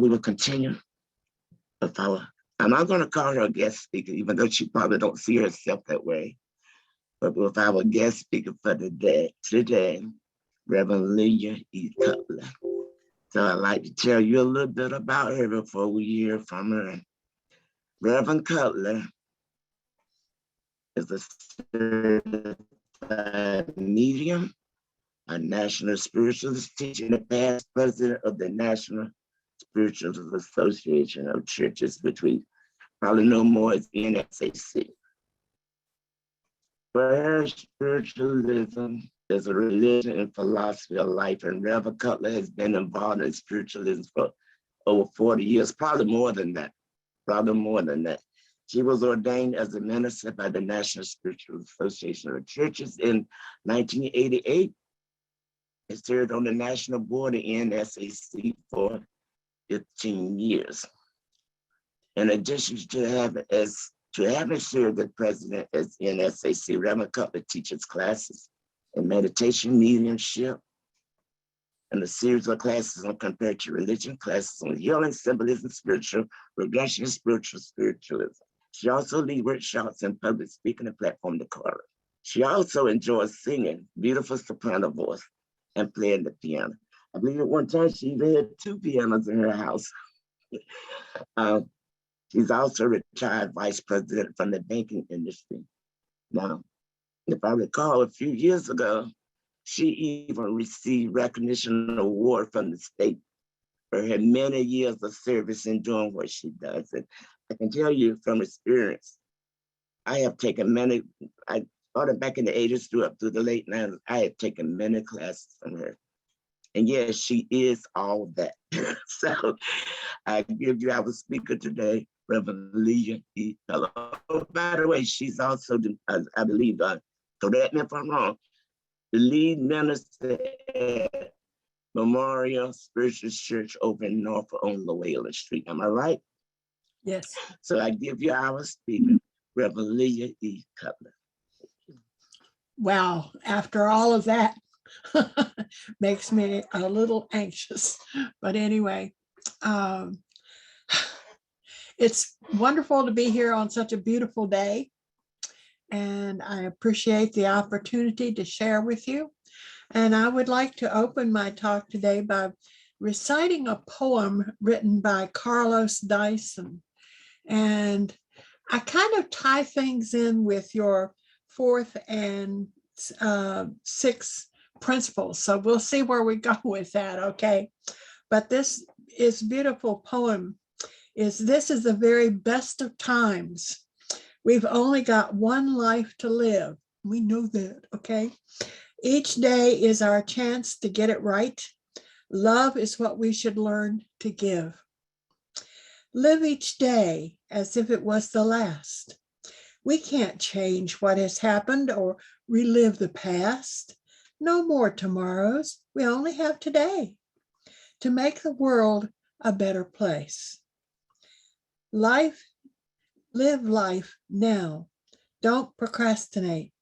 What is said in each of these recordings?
we will continue with I'm not going to call her a guest speaker, even though she probably don't see herself that way. But with our guest speaker for today, Reverend Leah E. Cutler. So I'd like to tell you a little bit about her before we hear from her. Reverend Cutler is a certified medium, a national spiritualist teacher, and a past president of the National Spiritualist Association of Churches, which we probably know more as NSAC. For her, spiritualism is a religion and philosophy of life, and Reverend Cutler has been involved in spiritualism for over 40 years, probably more than that. She was ordained as a minister by the National Spiritualist Association of Churches in 1988 and served on the national board of NSAC for 15 years. In addition to having served as president as NSAC, Reverend Cutler teaches classes in meditation, mediumship, and a series of classes on comparative religion, classes on healing, symbolism, spiritual regression, spiritualism. She also leads workshops and public speaking and platform decor. She also enjoys singing, beautiful soprano voice, and playing the piano. I believe at one time she even had 2 pianos in her house. She's also a retired vice president from the banking industry. Now, if I recall, a few years ago, she even received recognition and award from the state for her many years of service in doing what she does. And I can tell you from experience, I have taken many, I started back in the 80s through the late 90s, I have taken many classes from her. And yes, she is all that. So I give you our speaker today, Reverend Leah E. Cutler. Oh, by the way, she's also, I believe, correct me if I'm wrong, the lead minister at Memorial Spiritualist Church over in Norfolk on Llewellyn Street. Am I right? Yes. So I give you our speaker, Reverend Leah E. Cutler. Wow, after all of that, makes me a little anxious. But anyway, it's wonderful to be here on such a beautiful day. And I appreciate the opportunity to share with you. And I would like to open my talk today by reciting a poem written by Carlos Dyson. And I kind of tie things in with your 4th and 6th principles. So we'll see where we go with that, okay? But this is beautiful poem. This is the very best of times. We've only got one life to live. We know that, okay? Each day is our chance to get it right. Love is what we should learn to give. Live each day as if it was the last. We can't change what has happened or relive the past. No more tomorrows. We only have today to make the world a better place. Live life now. Don't procrastinate.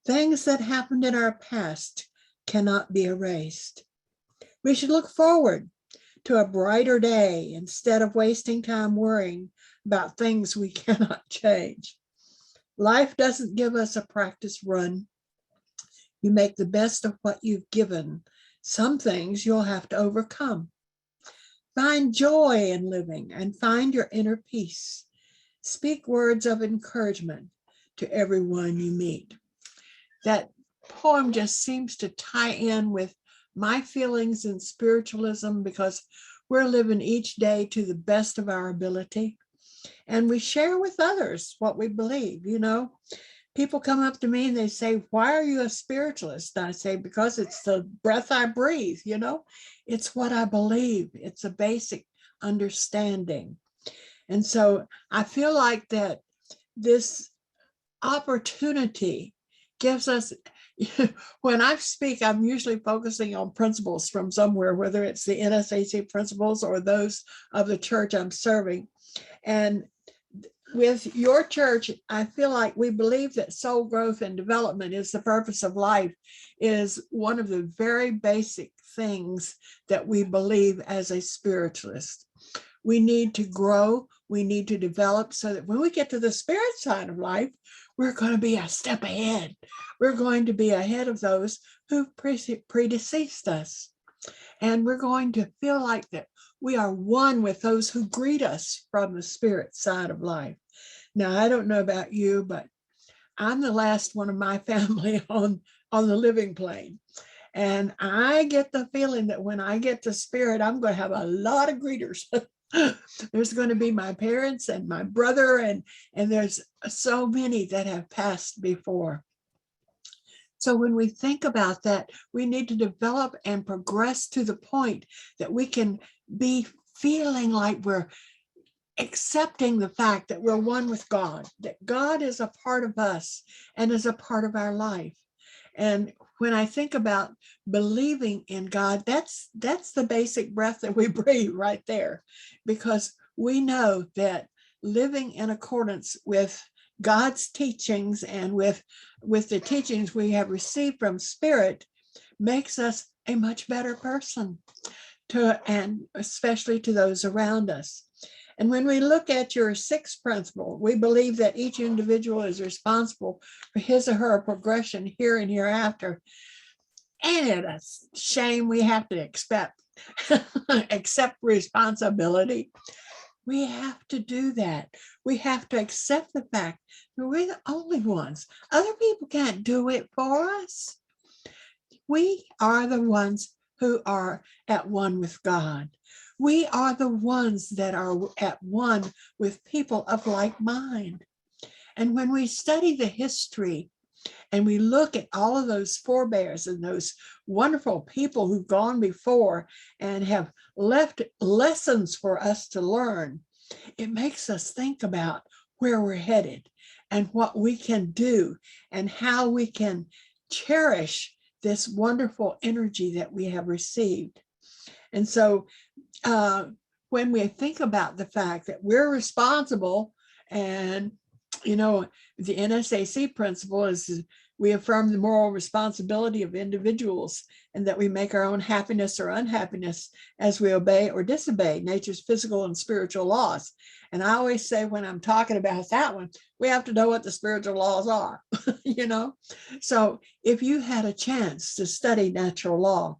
Things that happened in our past cannot be erased. We should look forward to a brighter day instead of wasting time worrying about things we cannot change. Life doesn't give us a practice run. You make the best of what you've given. Some things you'll have to overcome. Find joy in living and find your inner peace. Speak words of encouragement to everyone you meet. That poem just seems to tie in with my feelings in spiritualism because we're living each day to the best of our ability. And we share with others what we believe. You know, people come up to me and they say, why are you a spiritualist? And I say, because it's the breath I breathe, you know, it's what I believe. It's a basic understanding. And so I feel like that this opportunity gives us, when I speak, I'm usually focusing on principles from somewhere, whether it's the NSAC principles or those of the church I'm serving. And with your church, I feel like we believe that soul growth and development is the purpose of life, is one of the very basic things that we believe as a spiritualist. We need to grow, we need to develop so that when we get to the spirit side of life, we're going to be a step ahead. We're going to be ahead of those who predeceased us. And we're going to feel like that we are one with those who greet us from the spirit side of life. Now, I don't know about you, but I'm the last one of my family on the living plane. And I get the feeling that when I get to spirit, I'm going to have a lot of greeters. There's going to be my parents and my brother, and there's so many that have passed before. So when we think about that, we need to develop and progress to the point that we can be feeling like we're accepting the fact that we're one with God, that God is a part of us and is a part of our life. And when I think about believing in God, that's the basic breath that we breathe right there, because we know that living in accordance with God's teachings and with the teachings we have received from Spirit makes us a much better person, and especially to those around us. And when we look at your sixth principle, we believe that each individual is responsible for his or her progression here and hereafter. Ain't it a shame we have to accept responsibility? We have to do that. We have to accept the fact that we're the only ones. Other people can't do it for us. We are the ones who are at one with God. We are the ones that are at one with people of like mind. And when we study the history and we look at all of those forebears and those wonderful people who've gone before and have left lessons for us to learn, it makes us think about where we're headed and what we can do and how we can cherish this wonderful energy that we have received. And so when we think about the fact that we're responsible, and the NSAC principle is we affirm the moral responsibility of individuals and that we make our own happiness or unhappiness as we obey or disobey nature's physical and spiritual laws. And I always say when I'm talking about that one, we have to know what the spiritual laws are, So if you had a chance to study natural law,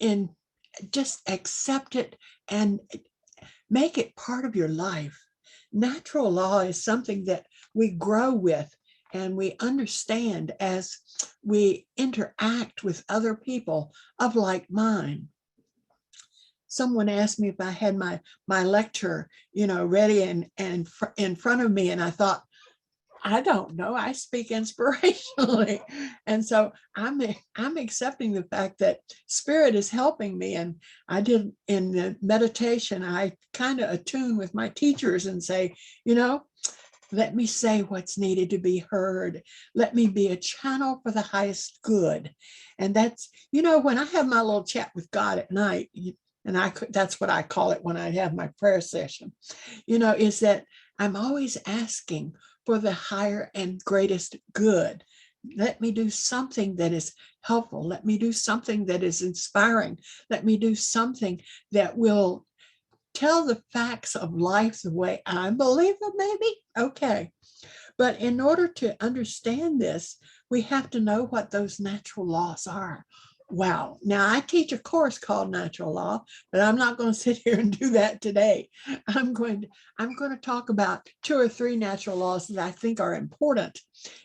and just accept it and make it part of your life. Natural law is something that we grow with and we understand as we interact with other people of like mind. Someone asked me if I had my lecture, ready and in front of me, and I thought, I don't know. I speak inspirationally. And so I'm accepting the fact that Spirit is helping me. And I did in the meditation, I kind of attune with my teachers and say, let me say what's needed to be heard. Let me be a channel for the highest good. And that's, when I have my little chat with God at night, and that's what I call it when I have my prayer session, is that I'm always asking for the higher and greatest good. Let me do something that is helpful. Let me do something that is inspiring. Let me do something that will tell the facts of life the way I believe them, maybe. Okay. But in order to understand this, we have to know what those natural laws are. Wow. Now I teach a course called Natural Law, but I'm not going to sit here and do that today. I'm going to talk about 2 or 3 natural laws that I think are important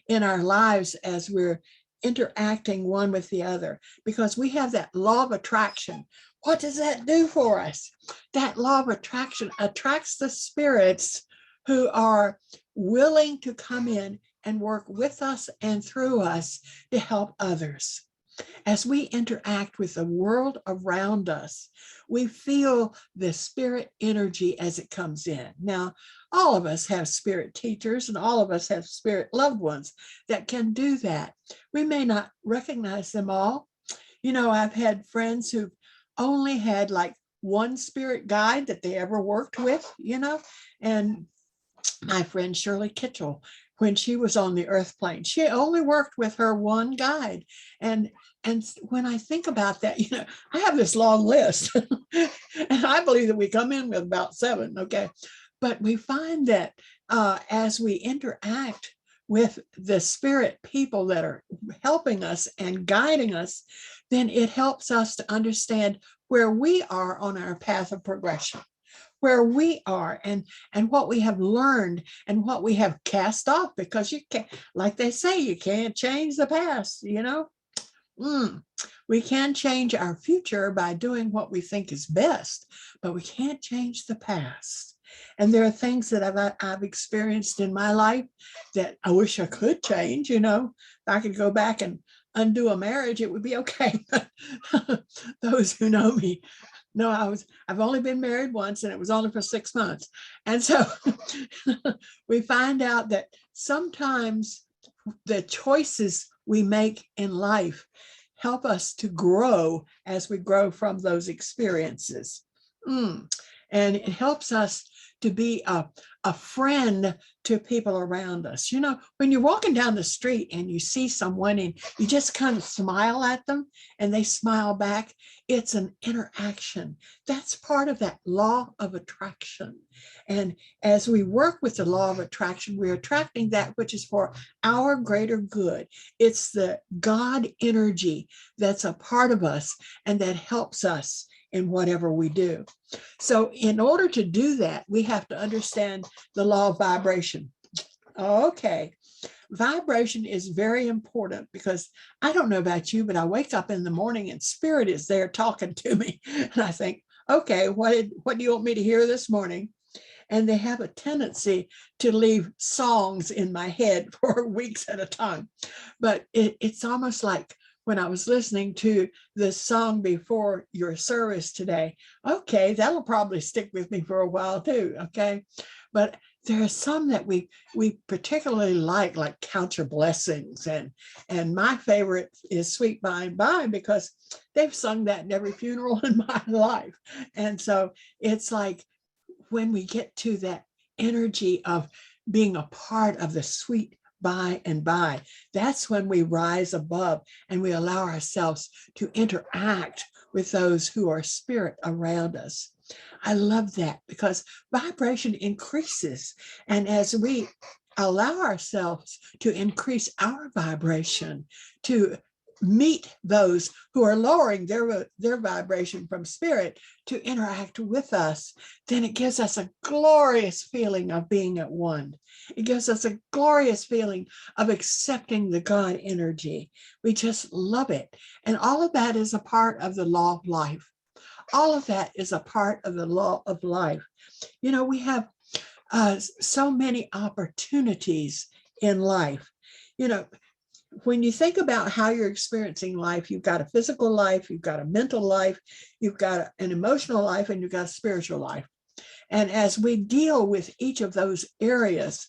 in our lives as we're interacting one with the other, because we have that law of attraction. What does that do for us? That law of attraction attracts the spirits who are willing to come in and work with us and through us to help others. As we interact with the world around us, we feel the spirit energy as it comes in. Now, all of us have spirit teachers and all of us have spirit loved ones that can do that. We may not recognize them all. I've had friends who've only had like one spirit guide that they ever worked with, and my friend Shirley Kitchell, when she was on the earth plane, she only worked with her one guide. And when I think about that, I have this long list, and I believe that we come in with about 7, okay? But we find that as we interact with the spirit people that are helping us and guiding us, then it helps us to understand where we are on our path of progression, where we are, and what we have learned and what we have cast off, because you can't, like they say, you can't change the past. We can change our future by doing what we think is best, but we can't change the past. And there are things that I've experienced in my life that I wish I could change. If I could go back and undo a marriage, it would be okay. Those who know me know I've only been married once, and it was only for 6 months. And so we find out that sometimes the choices we make in life help us to grow as we grow from those experiences. And it helps us to be a friend to people around us. When you're walking down the street and you see someone and you just kind of smile at them and they smile back, it's an interaction. That's part of that law of attraction. And as we work with the law of attraction, we're attracting that which is for our greater good. It's the God energy that's a part of us and that helps us in whatever we do. So in order to do that, we have to understand the law of vibration. Okay. Vibration is very important, because I don't know about you, but I wake up in the morning and spirit is there talking to me. And I think, okay, what do you want me to hear this morning? And they have a tendency to leave songs in my head for weeks at a time. But it's almost like when I was listening to the song before your service today, okay, that'll probably stick with me for a while too, okay? But there are some that we particularly like Count Your Blessings, and my favorite is Sweet By and By, because they've sung that in every funeral in my life. And so it's like when we get to that energy of being a part of the sweet by and by, that's when we rise above and we allow ourselves to interact with those who are spirit around us. I love that, because vibration increases. And as we allow ourselves to increase our vibration, to meet those who are lowering their vibration from spirit to interact with us, then it gives us a glorious feeling of being at one. It gives us a glorious feeling of accepting the God energy. We just love it. And all of that is a part of the law of life. All of that is a part of the law of life. We have so many opportunities in life. When you think about how you're experiencing life, you've got a physical life, you've got a mental life, you've got an emotional life, and you've got a spiritual life. And as we deal with each of those areas,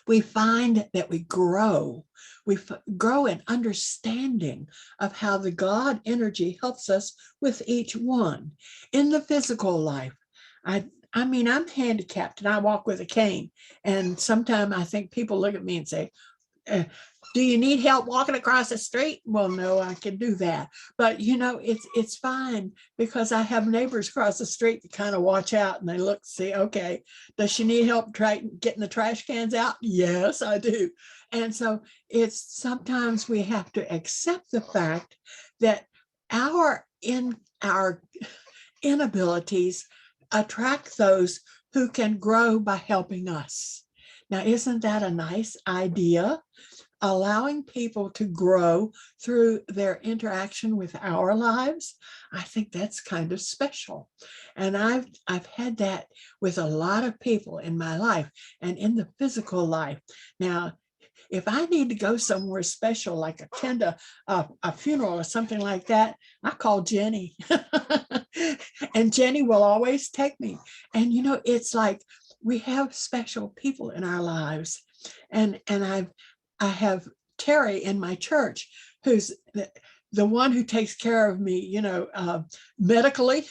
we find that we grow. We grow in understanding of how the God energy helps us with each one. In the physical life, I mean, I'm handicapped and I walk with a cane. And sometimes I think people look at me and say, do you need help walking across the street? Well, no, I can do that. But it's fine, because I have neighbors across the street that kind of watch out and they look, see, okay, does she need help getting the trash cans out? Yes, I do. And so it's sometimes we have to accept the fact that our inabilities attract those who can grow by helping us. Now, isn't that a nice idea? Allowing people to grow through their interaction with our lives. I think that's kind of special. And I've had that with a lot of people in my life and in the physical life. Now, if I need to go somewhere special, like attend a funeral or something like that, I call Jenny. And Jenny will always take me. And it's like we have special people in our lives. And I have Terry in my church, who's the one who takes care of me, medically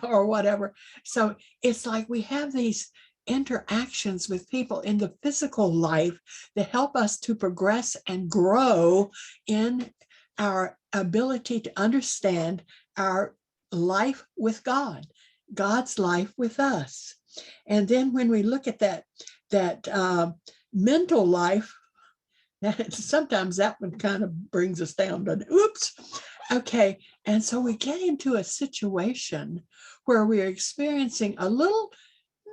or whatever. So it's like we have these interactions with people in the physical life that help us to progress and grow in our ability to understand our life with God, God's life with us. And then when we look at that mental life, sometimes that one kind of brings us down to, oops. Okay. And so we get into a situation where we're experiencing a little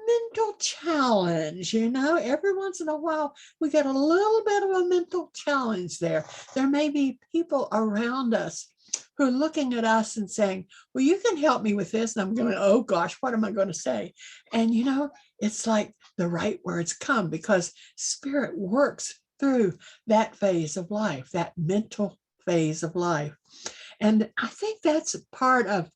mental challenge. Every once in a while, we get a little bit of a mental challenge there. There may be people around us who are looking at us and saying, well, you can help me with this. And I'm going, oh gosh, what am I going to say? And it's like the right words come because Spirit works through that phase of life, that mental phase of life. And I think that's part of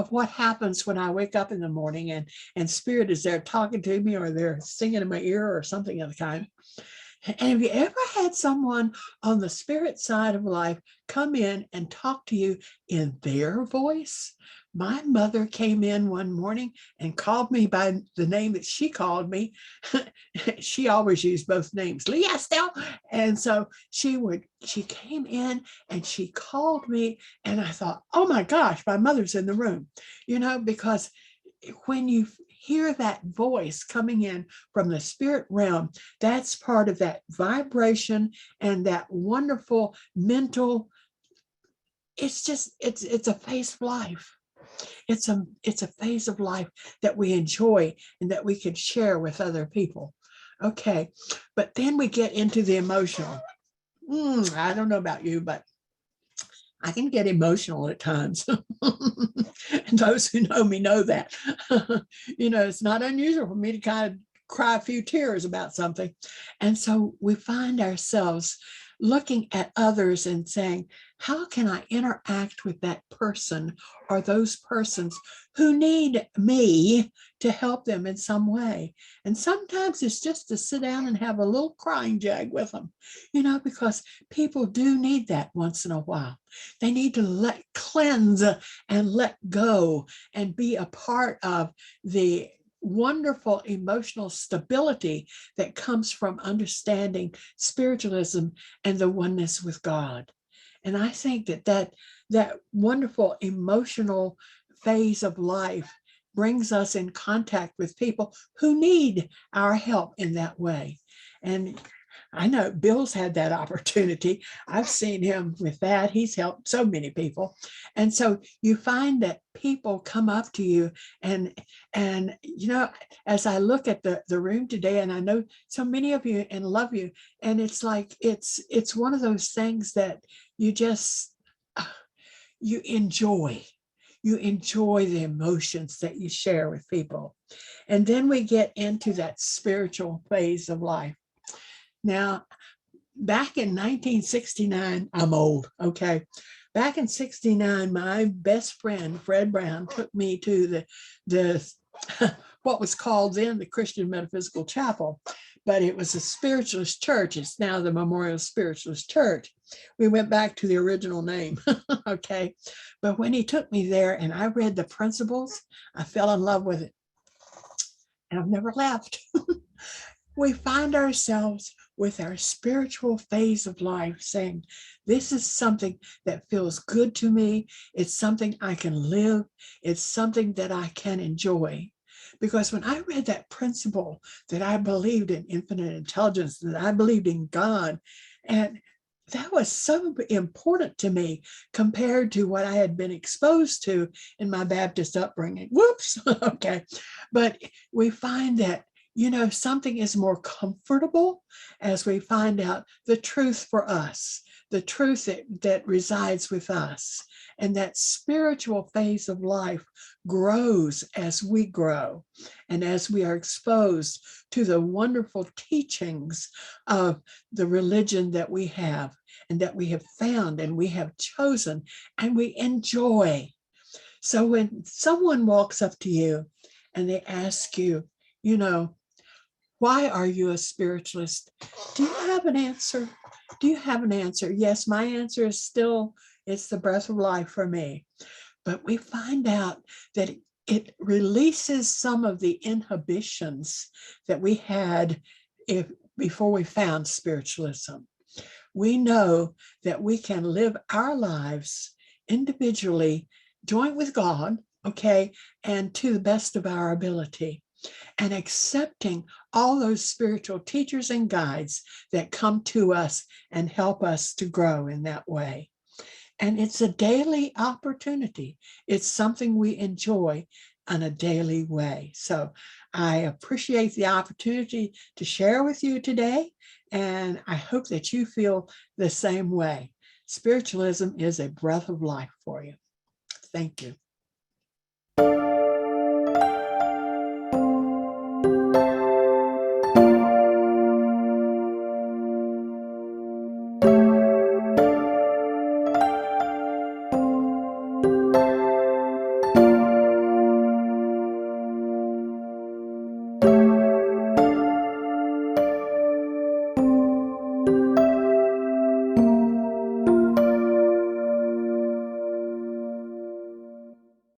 what happens when I wake up in the morning and Spirit is there talking to me, or they're singing in my ear or something of the kind. And have you ever had someone on the Spirit side of life come in and talk to you in their voice? My mother came in one morning and called me by the name that she called me. She always used both names, Lee Estelle. And so she came in and she called me, and I thought, oh my gosh, my mother's in the room, because when you hear that voice coming in from the spirit realm, that's part of that vibration and that wonderful mental, it's a phase of life. It's a phase of life that we enjoy and that we can share with other people. Okay, but then we get into the emotional. I don't know about you, but I can get emotional at times. And those who know me know that. It's not unusual for me to kind of cry a few tears about something. And so we find ourselves looking at others and saying, how can I interact with that person or those persons who need me to help them in some way? And sometimes it's just to sit down and have a little crying jag with them, because people do need that once in a while. They need to cleanse and let go and be a part of the wonderful emotional stability that comes from understanding spiritualism and the oneness with God. And I think that wonderful emotional phase of life brings us in contact with people who need our help in that way. And I know Bill's had that opportunity. I've seen him with that. He's helped so many people. And so you find that people come up to you and as I look at the room today, and I know so many of you and love you, and it's like, it's one of those things that you just, you enjoy the emotions that you share with people. And then we get into that spiritual phase of life. Now, back in 1969, I'm old, okay. Back in 69, my best friend, Fred Brown, took me to the what was called then the Christian Metaphysical Chapel, but it was a spiritualist church. It's now the Memorial Spiritualist Church. We went back to the original name, okay. But when he took me there and I read the principles, I fell in love with it. And I've never left. We find ourselves with our spiritual phase of life saying, this is something that feels good to me. It's something I can live. It's something that I can enjoy. Because when I read that principle that I believed in infinite intelligence, that I believed in God, and that was so important to me compared to what I had been exposed to in my Baptist upbringing. Whoops, okay. But we find that something is more comfortable as we find out the truth for us, the truth that resides with us. And that spiritual phase of life grows as we grow and as we are exposed to the wonderful teachings of the religion that we have and that we have found and we have chosen and we enjoy. So when someone walks up to you and they ask you, why are you a spiritualist? Do you have an answer? Do you have an answer? Yes, my answer is still, it's the breath of life for me. But we find out that it releases some of the inhibitions that we had before we found spiritualism. We know that we can live our lives individually, joint with God, okay, and to the best of our ability, and accepting all those spiritual teachers and guides that come to us and help us to grow in that way. And it's a daily opportunity. It's something we enjoy in a daily way. So I appreciate the opportunity to share with you today, and I hope that you feel the same way. Spiritualism is a breath of life for you. Thank you.